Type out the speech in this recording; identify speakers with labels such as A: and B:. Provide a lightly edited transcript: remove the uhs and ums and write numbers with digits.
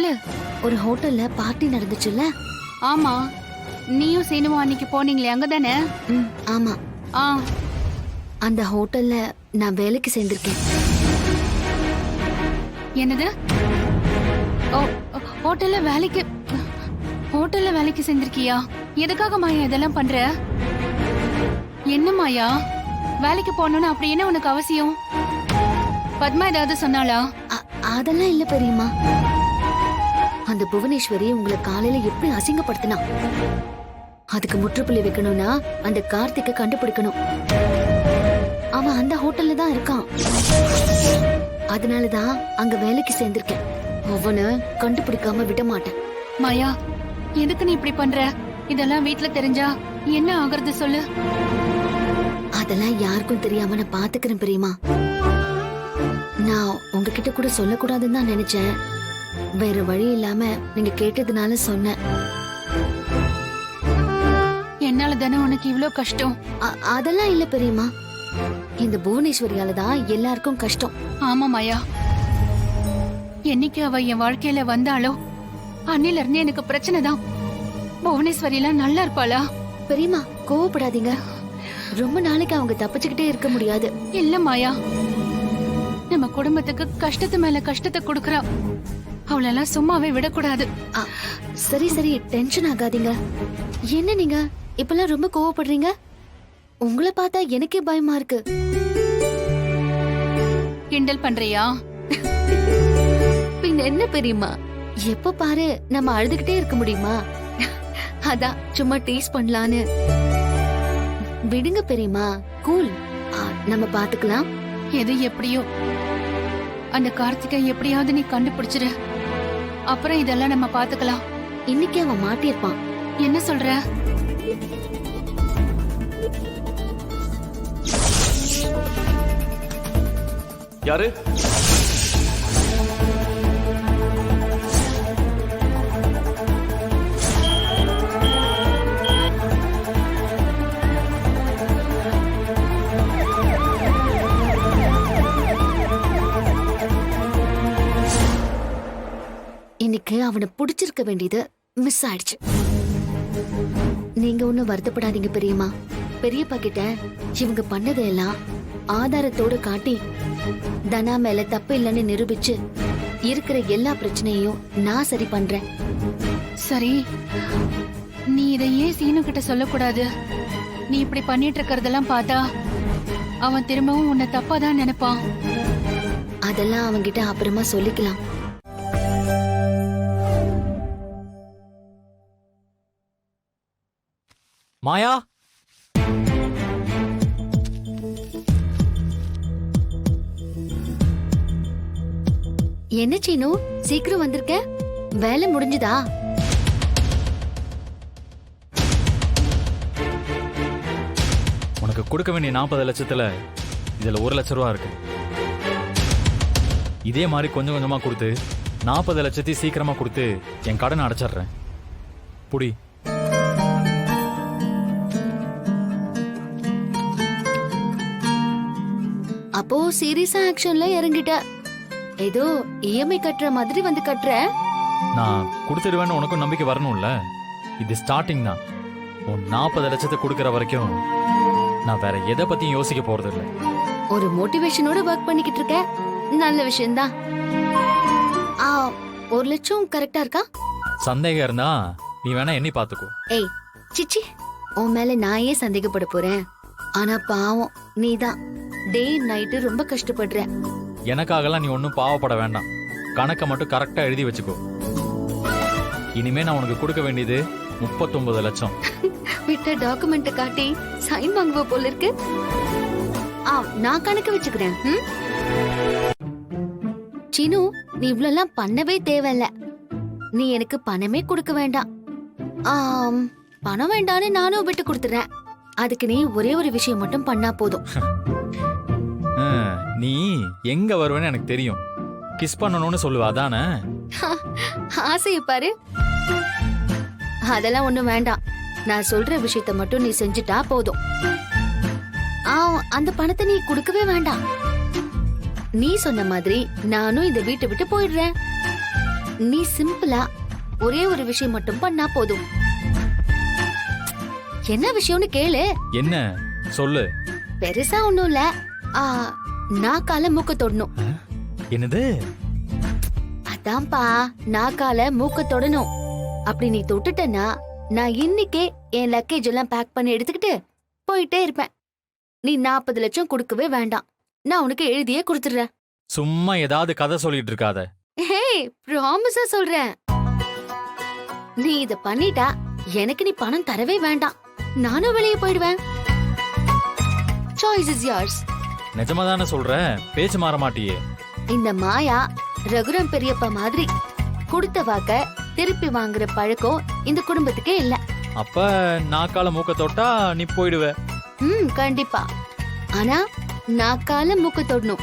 A: சொல்லு.
B: ஒரு ஹோட்டல்ல பார்ட்டி நடந்துச்சுல்ல?
A: ஆமா, நீயும் சீனுவும் அன்னைக்கு போனீங்களே, அங்கதானே?
B: ஆமா.
A: ஆ,
B: அந்த ஹோட்டல்ல நான் வேலைக்கு சேர்ந்திருக்கேன்.
A: என்னது? ஓ, ஹோட்டல்ல வேலைக்கு செஞ்சிருக்கியா? எதுக்காக மாயா இதெல்லாம் பண்ற? என்ன மாயா, வேலைக்கு போகணும்னு அப்படி என்ன உனக்கு அவசியம்? பத்மா ஏதாவது சொன்னாளா?
B: அதெல்லாம் இல்ல பெரியம்மா. அந்த புவனேஸ்வரி உங்களை காலையில எப்படி அசிங்கப்படுத்தினா, அதுக்கு முற்றுப்புள்ளி வைக்கணும்னா அந்த கார்த்திகை கண்டுபிடிக்கணும். அவன் அந்த ஹோட்டல்ல தான் இருக்கான். அதனாலதான் அங்க வேலைக்கு சேர்ந்திருக்கேன். அவனை கண்டுபிடிக்காம விட மாட்டேன்.
A: மாயா, எதுக்கு நீ இப்படி பண்ற? இதெல்லாம் வீட்ல தெரிஞ்சா என்ன ஆகுறது சொல்லு.
B: அதெல்லாம் யாருக்கும் தெரியாம நான் பாத்துக்கிறேன் பெரியம்மா. நான் உங்ககிட்ட கூட சொல்லக்கூடாதுன்னு தான் நினைச்சேன். வேற வழி இல்லாம நீங்க கேட்டதுனால சொன்னேன்.
A: என்னால தானே உனக்கு இவ்ளோ கஷ்டம்?
B: அதெல்லாம் இல்ல பெரியம்மா. இந்த புவனேஸ்வரியால தான் எல்லாருக்கும் கஷ்டம்.
A: ஆமா மாயா, என்னைக்கு அவ என் வாழ்க்கையில வந்தாளோ அன்னில இருந்து எனக்கு பிரச்சனை தான். புவனேஸ்வரி எல்லாம் நல்லா இருப்பாளா?
B: பெரியம்மா கோவப்படாதீங்க. ரொம்ப நாளைக்கு அவங்க தப்பிச்சுக்கிட்டே இருக்க முடியாது.
A: இல்ல மாயா, நம்ம குடும்பத்துக்கு கஷ்டத்து மேல கஷ்டத்தை கொடுக்கறா. அவளெல்லாம் சும்மாவே விடக்கூடாது.
B: சரி சரி, டென்ஷன் ஆகாதீங்க. என்ன நீங்க இப்பெல்லாம் ரொம்ப கோவப்படுறீங்க? உங்களை பார்த்தா எனக்கே பயமா இருக்கு.
A: கிண்டல் பண்றியா?
B: பின்ன என்ன பெரியம்மா, எப்ப பாரு நம்ம அழுதுகிட்டே இருக்க முடியுமா? அதான் சும்மா டீஸ் பண்ணலான்னு. விடுங்க பெரியம்மா, கூல். நம்ம பாத்துக்கலாம்.
A: எது எப்படியோ அந்த கார்த்திகை எப்படியாவது நீ கண்டுபிடிச்சிரு. அப்புறம் இதெல்லாம் நம்ம பாத்துக்கலாம்.
B: இன்னைக்கு அவன் மாட்டிருப்பான்.
A: என்ன சொல்ற?
C: யாரு?
B: இன்னைக்கு அவனை புடிச்சிருக்க வேண்டியது மிஸ் ஆயிடுச்சு. நீங்க ஒண்ணும் வருத்தப்படாதீங்க பெரியம்மா. பெரியப்பா கிட்ட இவங்க பண்ணதையெல்லாம் ஆதாரத்தோட காட்டி தனா மேல தப்பு இல்லைன்னு நிரூபிச்சு இருக்கிற எல்லா பிரச்சனையும் நான் சரி பண்றேன்.
A: சரி, நீ இதை ஏன் சீனு கிட்ட சொல்லக்கூடாது? நீ இப்படி பண்ணிட்டு இருக்கறதெல்லாம் பார்த்தா அவன் திரும்பவும் உன்னை தப்பாதான் நினைப்பான்.
B: அதெல்லாம் அவன்கிட்ட அப்புறமா சொல்லிக்கலாம்.
C: மாயா,
B: என்ன சீனு சீக்கிரம் வந்திருக்க? வேலை முடிஞ்சுதா?
C: உனக்கு கொடுக்க வேண்டிய 40 லட்சத்துல இதுல 1 லட்சம் ரூபா இருக்கு. இதே மாதிரி கொஞ்சம் கொஞ்சமா கொடுத்து 40 லட்சத்தையும் சீக்கிரமா கொடுத்து என் கடனை அடைச்சிடுறேன். புடி.
B: அப்போ சீரியஸா ஆக்ஷன்ல இறங்கிட்ட. ஏதோ இஎம்ஐ கட்டுற மாதிரி வந்து கட்டுற.
C: நான் கொடுத்துடுவேன்னு உனக்கும் நம்பிக்கை வரணும்ல. இது ஸ்டார்டிங் தான். உன் 40 லட்சத்தை கொடுக்கற வரைக்கும் நான் வேற எதை பத்தியும் யோசிக்க போறது இல்லை.
B: ஒரு மோட்டிவேஷனோட ஒர்க் பண்ணிக்கிட்டு இருக்க, நல்ல விஷயம்தான். 1 லட்சம் கரெக்டா இருக்கா?
C: சந்தேகம் இருந்தா நீ வேணா எண்ணி பாத்துக்கோ.
B: ஏய் சிச்சி, உன் மேல நான் ஏன் சந்தேகப்பட போறேன்? ஆனா பாவம் நீதான் டே நைட்டு ரொம்ப கஷ்டப்படுற.
C: எனக்காகலாம் நீ ஒன்னும் பாவப்பட வேண்டாம். கணக்கை மட்டும் கரெக்டா எழுதி வச்சுக்கோ. இனிமே நான் உனக்கு கொடுக்க வேண்டியது 39 லட்சம்.
B: விட்ட டாக்குமெண்ட் காட்டி சைன் வாங்குவ போல இருக்கு. நான் கணக்கு வச்சுக்கிறேன். சீனு, நீ இவ்வளவு பண்ணவே தேவையில்ல. நீ எனக்கு பணமே கொடுக்க வேண்டாம். பணம் வேண்டான்னு நானும் விட்டு கொடுத்துறேன். அதுக்கு நீ ஒரே ஒரு விஷயம் மட்டும் பண்ணா போதும்.
C: நீ எங்க வருவேன்னு எனக்கு தெரியும். கிஸ் பண்ணணும்னு சொல்லுவ, அதானே?
B: ஆசைய பாரு. அதெல்லாம் ஒண்ணும் வேண்டாம். நான் சொல்ற விஷயத்த மட்டும் நீ செஞ்சுட்டா போதும். அந்த பணத்தை நீ கொடுக்கவே வேண்டாம். நீ சொன்ன மாதிரி நானும் இந்த வீட்டை விட்டு போயிடுறேன். நீ சிம்பிளா ஒரே ஒரு விஷயம் மட்டும் பண்ணா போதும். என்ன விஷயம்னு கேளு.
C: என்ன சொல்லு.
B: பெருசா ஒண்ணும் இல்ல. நாக்கால மூக்க தொடணும்.
C: என்னது?
B: அதான்ப்பா, நாக்கால மூக்க தொடணும். அப்படி நீ தொட்டுட்டனா நான் இன்னைக்கே என் லக்கேஜ் எல்லாம் பேக் பண்ணி எடுத்துக்கிட்டு போயிட்டே இருப்பேன். நீ 40 லட்சம் கொடுக்கவே வேண்டாம். நான் உனக்கு எழுதியே கொடுத்துடுறேன்.
C: சும்மா ஏதாவது கதை சொல்லிட்டு இருக்காத.
B: ஹே, ப்ராமிஸா சொல்றேன். நீ இத பண்ணிட்டா எனக்கு நீ பணம் தரவே வேண்டாம். நானும் வெளியே போயிடுவேன். Choice is yours.
C: நிஜமா தானே சொல்ற, பேச்சு மாற மாட்டியே.
B: இந்த மாயா ரகுரம் பெரியப்பா மாதிரி கொடுத்த வாக்க திருப்பி வாங்குற பழக்கம் இந்த குடும்பத்துக்கே இல்ல.
C: அப்ப நாக்கால மூக்க தொட்டா நீ போயிடுவ.
B: கண்டிப்பா. ஆனா நாக்கால மூக்க தொடணும்.